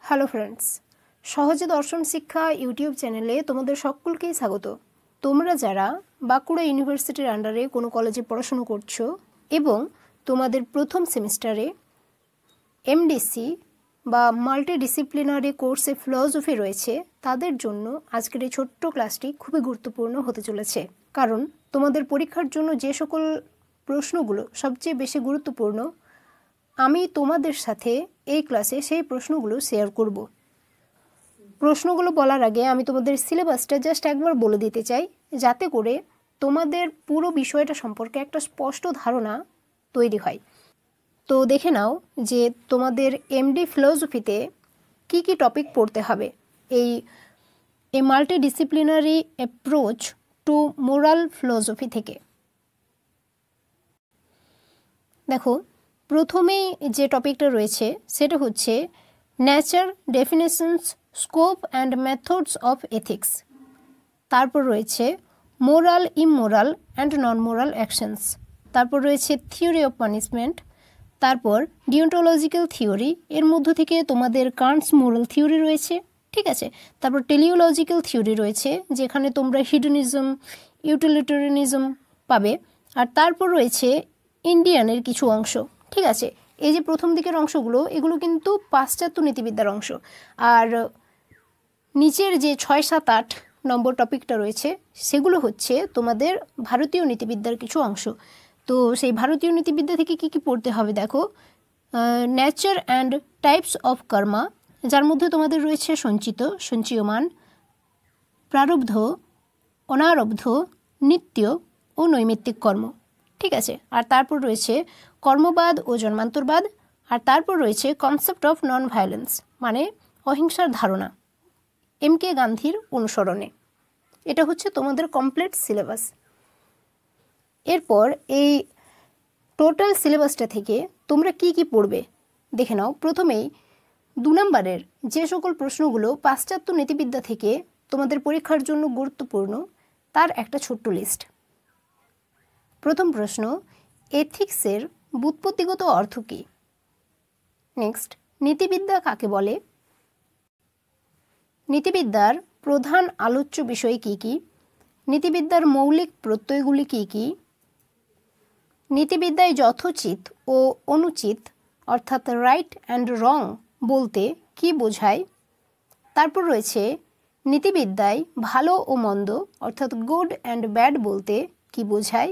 Hello friends, সহজে দর্শন শিক্ষা ইউটিউব চ্যানেলে তোমাদের সকলকেই স্বাগত। তোমরা যারা বাঁকুড়া ইউনিভার্সিটির আন্ডারে কোনো কলেজে পড়াশুনো করছো এবং তোমাদের প্রথম সেমিস্টারে এমডিসি বা মাল্টিডিসিপ্লিনারি কোর্সে ফিলসফি রয়েছে, তাদের জন্য আজকের এই ছোট্ট ক্লাসটি খুবই গুরুত্বপূর্ণ হতে চলেছে। কারণ তোমাদের পরীক্ষার জন্য যে সকল প্রশ্নগুলো সবচেয়ে বেশি গুরুত্বপূর্ণ, আমি তোমাদের সাথে এই ক্লাসে সেই প্রশ্নগুলো শেয়ার করব। প্রশ্নগুলো বলার আগে আমি তোমাদের সিলেবাসটা জাস্ট একবার বলে দিতে চাই, যাতে করে তোমাদের পুরো বিষয়টা সম্পর্কে একটা স্পষ্ট ধারণা তৈরি হয়। তো দেখে নাও যে তোমাদের এমডি ফিলসফিতে কি কি টপিক পড়তে হবে এই multidisciplinary approach to moral philosophy থেকে। দেখো, প্রথমেই যে টপিকটা রয়েছে সেটা হচ্ছে nature, definitions, scope and methods of ethics. তারপর রয়েছে moral, immoral and non moral actions. তারপর রয়েছে থিওরি অফ পানিশমেন্ট। তারপর ডিওন্টোলজিক্যাল থিওরি, এর মধ্য থেকে তোমাদের কান্টস মোরাল থিওরি রয়েছে, ঠিক আছে। তারপর টেলিওলজিক্যাল থিওরি রয়েছে, যেখানে তোমরা হিডনিজম, ইউটিলিটারিয়ানিজম পাবে। আর তারপর রয়েছে ইন্ডিয়ানের কিছু অংশ, ঠিক আছে। এই যে প্রথম দিকের অংশগুলো, এগুলো কিন্তু পাশ্চাত্য নীতিবিদ্যার অংশ। আর নিচের যে 6, 7, 8 নম্বর টপিকটা রয়েছে, সেগুলো হচ্ছে তোমাদের ভারতীয় নীতিবিদ্যার কিছু অংশ। তো সেই ভারতীয় নীতিবিদ্যা থেকে কি কি পড়তে হবে দেখো, নেচার অ্যান্ড টাইপস অফ কর্মা, যার মধ্যে তোমাদের রয়েছে সঞ্চিত, সঞ্চীয়মান, প্রারব্ধ, অনারব্ধ, নিত্য ও নৈমিত্তিক কর্ম, ঠিক আছে। আর তারপর রয়েছে কর্মবাদ ও জন্মান্তরবাদ। আর তারপর রয়েছে কনসেপ্ট অফ নন ভায়োলেন্স, মানে অহিংসার ধারণা, MK গান্ধীর অনুসরণে। এটা হচ্ছে তোমাদের কমপ্লিট সিলেবাস। এরপর এই টোটাল সিলেবাসটা থেকে তোমরা কি কি পড়বে দেখে নাও। প্রথমেই 2 নম্বরের যে সকল প্রশ্নগুলো পাশ্চাত্য নীতিবিদ্যা থেকে তোমাদের পরীক্ষার জন্য গুরুত্বপূর্ণ, তার একটা ছোট্ট লিস্ট। প্রথম প্রশ্ন, এথিক্সের ব্যুৎপত্তিগত অর্থ কী? নেক্সট, নীতিবিদ্যা কাকে বলে? নীতিবিদ্যার প্রধান আলোচ্য বিষয় কী কী? নীতিবিদ্যার মৌলিক প্রত্যয়গুলি কী কী? নীতিবিদ্যায় যথোচিত ও অনুচিত অর্থাৎ রাইট অ্যান্ড রং বলতে কি বোঝায়? তারপর রয়েছে নীতিবিদ্যায় ভালো ও মন্দ অর্থাৎ গুড অ্যান্ড ব্যাড বলতে কি বোঝায়?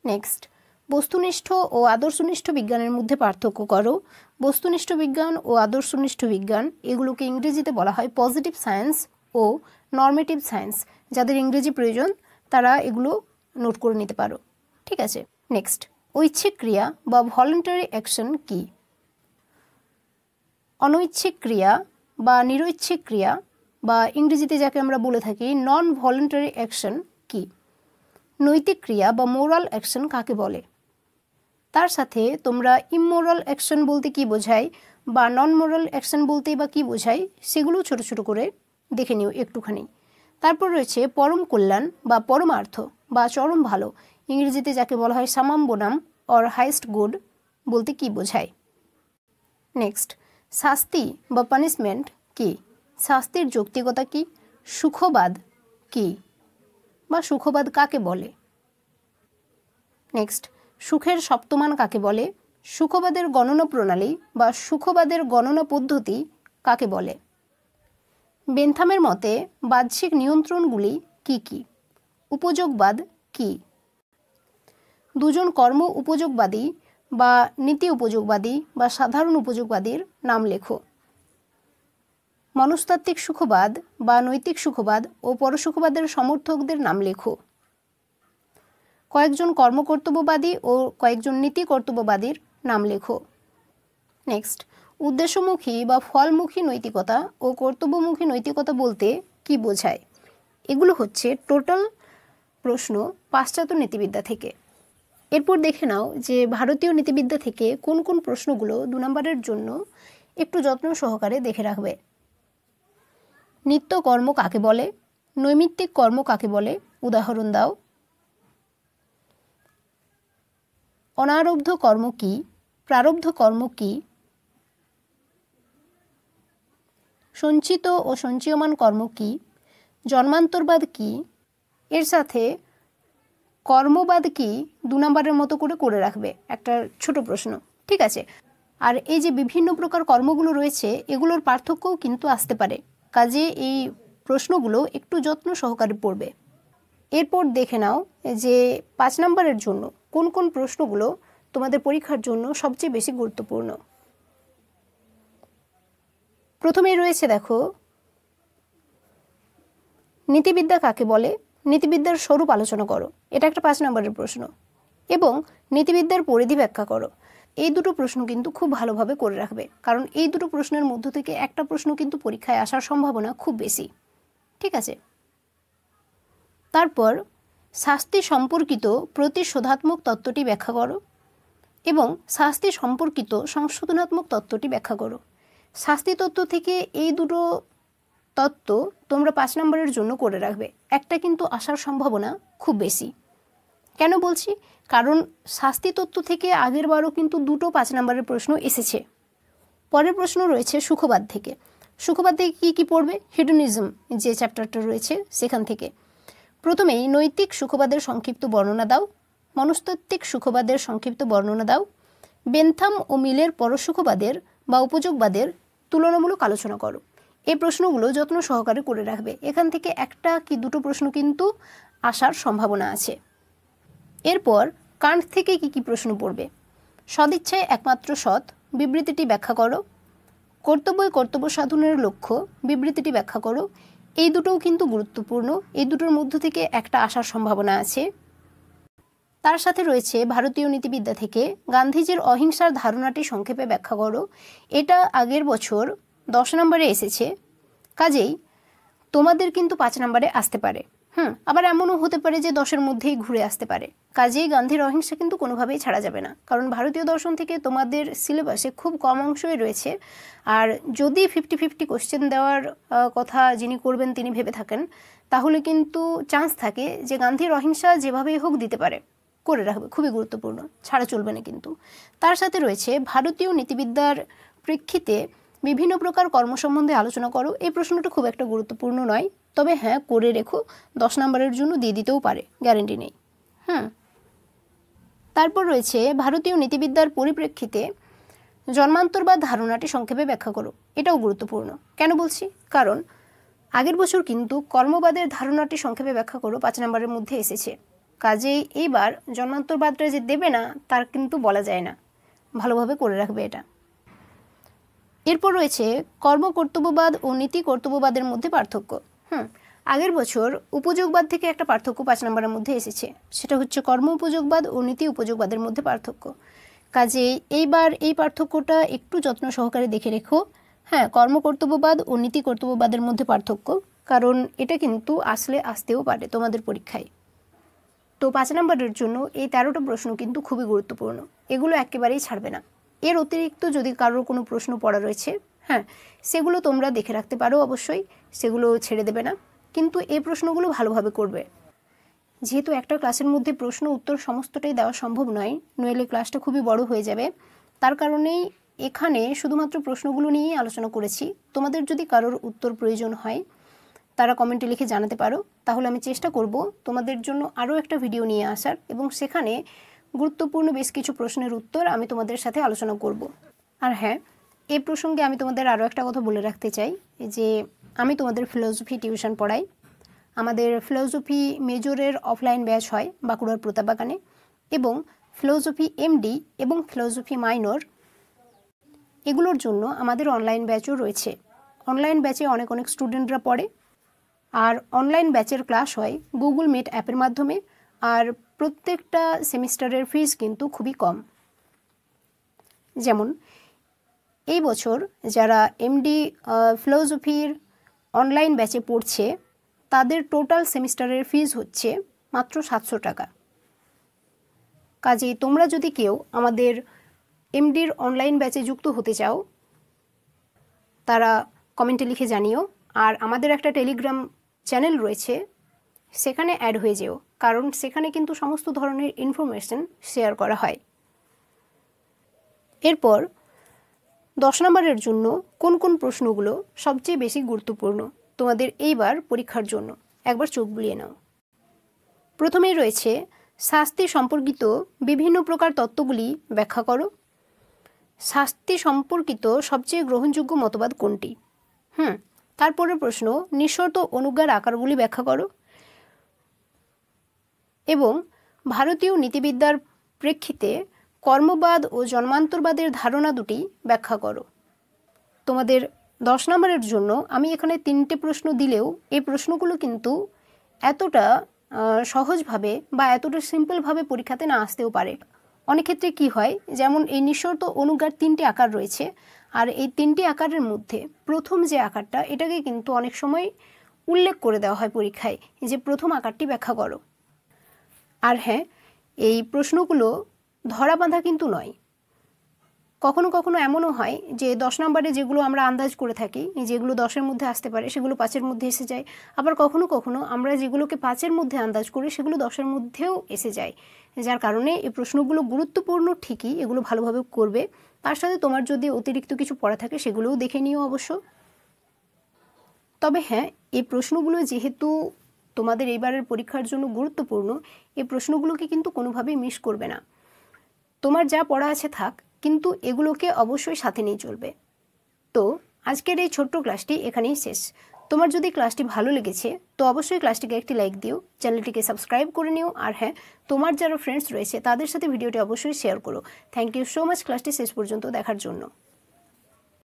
নেক্সট, বস্তুনিষ্ঠ ও আদর্শনিষ্ঠ বিজ্ঞানের মধ্যে পার্থক্য করো। বস্তুনিষ্ঠ বিজ্ঞান ও আদর্শনিষ্ঠ বিজ্ঞান, এগুলোকে ইংরেজিতে বলা হয় পজিটিভ সায়েন্স ও নর্মেটিভ সায়েন্স। যাদের ইংরেজি প্রয়োজন তারা এগুলো নোট করে নিতে পারো, ঠিক আছে। নেক্সট, ঐচ্ছিক ক্রিয়া বা ভলান্টারি অ্যাকশন কি? অনৈচ্ছিক ক্রিয়া বা নিরৈচ্ছিক ক্রিয়া বা ইংরেজিতে যাকে আমরা বলে থাকি নন ভলান্টারি অ্যাকশন কি? নৈতিক ক্রিয়া বা মোরাল অ্যাকশন কাকে বলে? তার সাথে তোমরা ইমোরাল অ্যাকশন বলতে কি বোঝায় বা নন মোরাল অ্যাকশন বলতেই বা কি বোঝায়, সেগুলো ছোট ছোট করে দেখে নিও একটুখানি। তারপর রয়েছে পরম কল্যাণ বা পরমার্থ বা চরম ভালো, ইংরেজিতে যাকে বলা হয় সামাম বোনাম অর হাইস্ট গুড বলতে কি বোঝায়? নেক্সট, শাস্তি বা পানিশমেন্ট কি? শাস্তির যৌক্তিকতা কি? সুখবাদ কি বা সুখবাদ কাকে বলে? নেক্সট, সুখের সপ্তমান কাকে বলে? সুখবাদের গণনা প্রণালী বা সুখবাদের গণনা পদ্ধতি কাকে বলে? বেন্থামের মতে বাহ্যিক নিয়ন্ত্রণগুলি কি কি? উপযোগবাদ কি? দুজন কর্ম উপযোগবাদী বা নীতি উপযোগবাদী বা সাধারণ উপযোগবাদীর নাম লেখো। মনস্তাত্ত্বিক সুখবাদ বা নৈতিক সুখবাদ ও পরসুখবাদের সমর্থকদের নাম লেখো। কয়েকজন কর্মকর্তব্যবাদী ও কয়েকজন নীতি কর্তব্যবাদীর নাম লেখো। নেক্সট, উদ্দেশ্যমুখী বা ফলমুখী নৈতিকতা ও কর্তব্যমুখী নৈতিকতা বলতে কি বোঝায়? এগুলো হচ্ছে টোটাল প্রশ্ন পাশ্চাত্য নীতিবিদ্যা থেকে। এরপর দেখে নাও যে ভারতীয় নীতিবিদ্যা থেকে কোন কোন প্রশ্নগুলো 2 নম্বরের জন্য একটু যত্ন সহকারে দেখে রাখবে। নিত্য কর্ম কাকে বলে? নৈমিত্তিক কর্ম কাকে বলে? উদাহরণ দাও। অনারব্ধ কর্ম কি? প্রারব্ধ কর্ম কি? সঞ্চিত ও সঞ্চয়মান কর্ম কী, জন্মান্তরবাদ কী, এর সাথে কর্মবাদ কি 2 নম্বরের মতো করে রাখবে একটা ছোট প্রশ্ন, ঠিক আছে। আর এই যে বিভিন্ন প্রকার কর্মগুলো রয়েছে এগুলোর পার্থক্যও কিন্তু আসতে পারে, কাজে এই প্রশ্নগুলো একটু যত্ন সহকারে পড়বে। এরপর দেখে নাও যে 5 নম্বরের জন্য কোন কোন প্রশ্নগুলো তোমাদের পরীক্ষার জন্য সবচেয়ে বেশি গুরুত্বপূর্ণ। প্রথমেই রয়েছে দেখো, নীতিবিদ্যা কাকে বলে, নীতিবিদ্যার স্বরূপ আলোচনা করো, এটা একটা 5 নম্বরের প্রশ্ন, এবং নীতিবিদ্যার পরিধি ব্যাখ্যা করো। এই দুটো প্রশ্ন কিন্তু খুব ভালোভাবে করে রাখবে, কারণ এই দুটো প্রশ্নের মধ্য থেকে একটা প্রশ্ন কিন্তু পরীক্ষায় আসার সম্ভাবনা খুব বেশি, ঠিক আছে। তারপর শাস্তি সম্পর্কিত প্রতিশোধাত্মক তত্ত্বটি ব্যাখ্যা করো এবং শাস্তি সম্পর্কিত সংশোধনাত্মক তত্ত্বটি ব্যাখ্যা করো। শাস্তি তত্ত্ব থেকে এই দুটো তত্ত্ব তোমরা 5 নম্বরের জন্য করে রাখবে, একটা কিন্তু আসার সম্ভাবনা খুব বেশি। কেন বলছি, কারণ শাস্তি তত্ত্ব থেকে আগের বারও কিন্তু দুটো 5 নম্বরের প্রশ্ন এসেছে। পরের প্রশ্ন রয়েছে সুখবাদ থেকে। সুখবাদ থেকে কী কী পড়বে, হেডনিজম যে চ্যাপ্টারটা রয়েছে সেখান থেকে। প্রথমেই নৈতিক সুখবাদের সংক্ষিপ্ত বর্ণনা দাও, মনস্তাত্ত্বিক সুখবাদের সংক্ষিপ্ত বর্ণনা দাও, বেন্থাম ও মিলের পরসুখবাদের বা উপযোগবাদের তুলনামূলক আলোচনা করো। এই প্রশ্নগুলো যত্ন সহকারে করে রাখবে, এখান থেকে একটা কি দুটো প্রশ্ন কিন্তু আসার সম্ভাবনা আছে। এরপর কান্ট থেকে কি কি প্রশ্ন পড়বে, সদিচ্ছায় একমাত্র সৎ বিবৃতিটি ব্যাখ্যা করো, কর্তব্যই কর্তব্য সাধনের লক্ষ্য বিবৃতিটি ব্যাখ্যা করো। এই দুটোও কিন্তু গুরুত্বপূর্ণ, এই দুটোর মধ্য থেকে একটা আসার সম্ভাবনা আছে। তার সাথে রয়েছে ভারতীয় নীতিবিদ্যা থেকে গান্ধীজির অহিংসার ধারণাটি সংক্ষেপে ব্যাখ্যা করো। এটা আগের বছর 10 নম্বরে এসেছে, কাজেই তোমাদের কিন্তু 5 নম্বরে আসতে পারে। আবার এমনও হতে পারে যে 10-এর মধ্যেই ঘুরে আসতে পারে, কাজেই গান্ধীর অহিংসা কিন্তু কোনোভাবেই ছাড়া যাবে না, কারণ ভারতীয় দর্শন থেকে তোমাদের সিলেবাসে খুব কম অংশই রয়েছে। আর যদি 50-50 কোশ্চেন দেওয়ার কথা যিনি করবেন তিনি ভেবে থাকেন, তাহলে কিন্তু চান্স থাকে যে গান্ধীর অহিংসা যেভাবেই হোক দিতে পারে, করে রাখবে, খুবই গুরুত্বপূর্ণ, ছাড়া চলবে না কিন্তু। তার সাথে রয়েছে ভারতীয় নীতিবিদ্যার প্রেক্ষিতে বিভিন্ন প্রকার কর্ম সম্বন্ধে আলোচনা করো। এই প্রশ্নটা খুব একটা গুরুত্বপূর্ণ নয়, তবে হ্যাঁ করে রেখো, 10 নম্বরের জন্য দিয়ে দিতেও পারে, গ্যারেন্টি নেই। তারপর রয়েছে ভারতীয় নীতিবিদ্যার পরিপ্রেক্ষিতে জন্মান্তরবাদ ধারণাটি সংক্ষেপে ব্যাখ্যা করো। এটাও গুরুত্বপূর্ণ। কেন বলছি, কারণ আগের বছর কিন্তু কর্মবাদের ধারণাটি সংক্ষেপে ব্যাখ্যা করো 5 নম্বরের মধ্যে এসেছে, কাজেই এইবার জন্মান্তরবাদটা যে দেবে না তার কিন্তু বলা যায় না, ভালোভাবে করে রাখবে এটা। এরপর রয়েছে কর্ম কর্তব্যবাদ ও নীতি কর্তব্যবাদের মধ্যে পার্থক্য। আগের বছর উপযোগবাদ থেকে একটা পার্থক্য 5 নম্বরের মধ্যে এসেছে, সেটা হচ্ছে কর্ম উপযোগবাদ ও নীতি উপযোগবাদের মধ্যে পার্থক্য। কাজেই এইবার এই পার্থক্যটা একটু যত্ন সহকারে দেখে রেখো। কর্ম কর্তব্যবাদ ও নীতি কর্তব্যবাদের মধ্যে পার্থক্য, কারণ এটা কিন্তু আসতেও পারে তোমাদের পরীক্ষায়। তো 5 নম্বরের জন্য এই 13টা প্রশ্ন কিন্তু খুবই গুরুত্বপূর্ণ, এগুলো একেবারেই ছাড়বে না। এর অতিরিক্ত যদি কারোর কোনো প্রশ্ন পড়া রয়েছে সেগুলো তোমরা দেখে রাখতে পারো, অবশ্যই সেগুলো ছেড়ে দেবে না, কিন্তু এই প্রশ্নগুলো ভালোভাবে করবে। যেহেতু একটা ক্লাসের মধ্যে প্রশ্ন উত্তর সমস্তটাই দেওয়া সম্ভব নয়, নইলে ক্লাসটা খুবই বড় হয়ে যাবে, তার কারণেই এখানে শুধুমাত্র প্রশ্নগুলো নিয়েই আলোচনা করেছি। তোমাদের যদি কারোর উত্তর প্রয়োজন হয় তারা কমেন্টে লিখে জানাতে পারো, তাহলে আমি চেষ্টা করব তোমাদের জন্য আরও একটা ভিডিও নিয়ে আসার, এবং সেখানে গুরুত্বপূর্ণ বেশ কিছু প্রশ্নের উত্তর আমি তোমাদের সাথে আলোচনা করব। আর এই প্রসঙ্গে আমি তোমাদের আরও একটা কথা বলে রাখতে চাই যে আমি তোমাদের ফিলোসফি টিউশন পড়াই। আমাদের ফিলোসফি মেজরের অফলাইন ব্যাচ হয় বাঁকুড়ার প্রতাপবাগানে, এবং ফিলোসফি এমডি এবং ফিলোসফি মাইনর এগুলোর জন্য আমাদের অনলাইন ব্যাচও রয়েছে। অনলাইন ব্যাচে অনেক স্টুডেন্টরা পড়ে, আর অনলাইন ব্যাচের ক্লাস হয় গুগল মিট অ্যাপের মাধ্যমে, আর প্রত্যেকটা সেমিস্টারের ফিস কিন্তু খুবই কম। যেমন এই বছর যারা এমডি ফিলোসফির অনলাইন ব্যাচে পড়ছে তাদের টোটাল সেমিস্টারের ফিস হচ্ছে মাত্র 700 টাকা। কাজেই তোমরা যদি কেউ আমাদের এমডির অনলাইন ব্যাচে যুক্ত হতে চাও তারা কমেন্টে লিখে জানিও, আর আমাদের একটা টেলিগ্রাম চ্যানেল রয়েছে সেখানে অ্যাড হয়ে যেও, কারণ সেখানে কিন্তু সমস্ত ধরনের ইনফরমেশন শেয়ার করা হয়। এরপর 10 নম্বরের জন্য কোন কোন প্রশ্নগুলো সবচেয়ে বেশি গুরুত্বপূর্ণ তোমাদের এইবার পরীক্ষার জন্য একবার চোখ বুলিয়ে নাও। প্রথমেই রয়েছে শাস্তি সম্পর্কিত বিভিন্ন প্রকার তত্ত্বগুলি ব্যাখ্যা করো। শাস্তি সম্পর্কিত সবচেয়ে গ্রহণযোগ্য মতবাদ কোনটি? তারপরের প্রশ্ন নিঃশর্ত অনুজ্ঞার আকারগুলি ব্যাখ্যা করো এবং ভারতীয় নীতিবিদ্যার প্রেক্ষিতে কর্মবাদ ও জন্মান্তরবাদের ধারণা দুটি ব্যাখ্যা করো। তোমাদের 10 নম্বরের জন্য আমি এখানে 3টে প্রশ্ন দিলেও এই প্রশ্নগুলো কিন্তু এতটা সহজভাবে বা এতটা সিম্পলভাবে পরীক্ষাতে না আসতেও পারে। অনেক ক্ষেত্রে কী হয়, যেমন এই নিঃশর্ত অনুজ্ঞার 3টে আকার রয়েছে, আর এই 3টে আকারের মধ্যে প্রথম যে আকারটা এটাকে কিন্তু অনেক সময় উল্লেখ করে দেওয়া হয় পরীক্ষায় যে প্রথম আকারটি ব্যাখ্যা করো। আর হ্যাঁ, এই প্রশ্নগুলো ধরা বাঁধা কিন্তু নয়। কখনো কখনো এমনও হয় যে 10 নম্বরে যেগুলো আমরা আন্দাজ করে থাকি যেগুলো 10-এর মধ্যে আসতে পারে সেগুলো 5-এর মধ্যে এসে যায়, আবার কখনো কখনো আমরা যেগুলোকে 5-এর মধ্যে আন্দাজ করি সেগুলো 10-এর মধ্যেও এসে যায়, যার কারণে এই প্রশ্নগুলো গুরুত্বপূর্ণ ঠিকই, এগুলো ভালোভাবে করবে। তার সাথে তোমার যদি অতিরিক্ত কিছু পড়া থাকে সেগুলোও দেখে নিও অবশ্য। তবে হ্যাঁ, এই প্রশ্নগুলো যেহেতু তোমাদের এইবারের পরীক্ষার জন্য গুরুত্বপূর্ণ, এই প্রশ্নগুলোকে কিন্তু কোনোভাবেই মিস করবে না। তোমার যা পড়া আছে থাক, কিন্তু এগুলোকে অবশ্যই সাথে নিয়ে চলবে। তো আজকের এই ছোট্ট ক্লাসটি এখানেই শেষ। তোমার যদি ক্লাসটি ভালো লেগেছে তো অবশ্যই ক্লাসটিকে একটি লাইক দিও, চ্যানেলটিকে সাবস্ক্রাইব করে নিও, আর হ্যাঁ, তোমার যারা ফ্রেন্ডস রয়েছে তাদের সাথে ভিডিওটি অবশ্যই শেয়ার করো। থ্যাংক ইউ সো মাচ ক্লাসটি শেষ পর্যন্ত দেখার জন্য।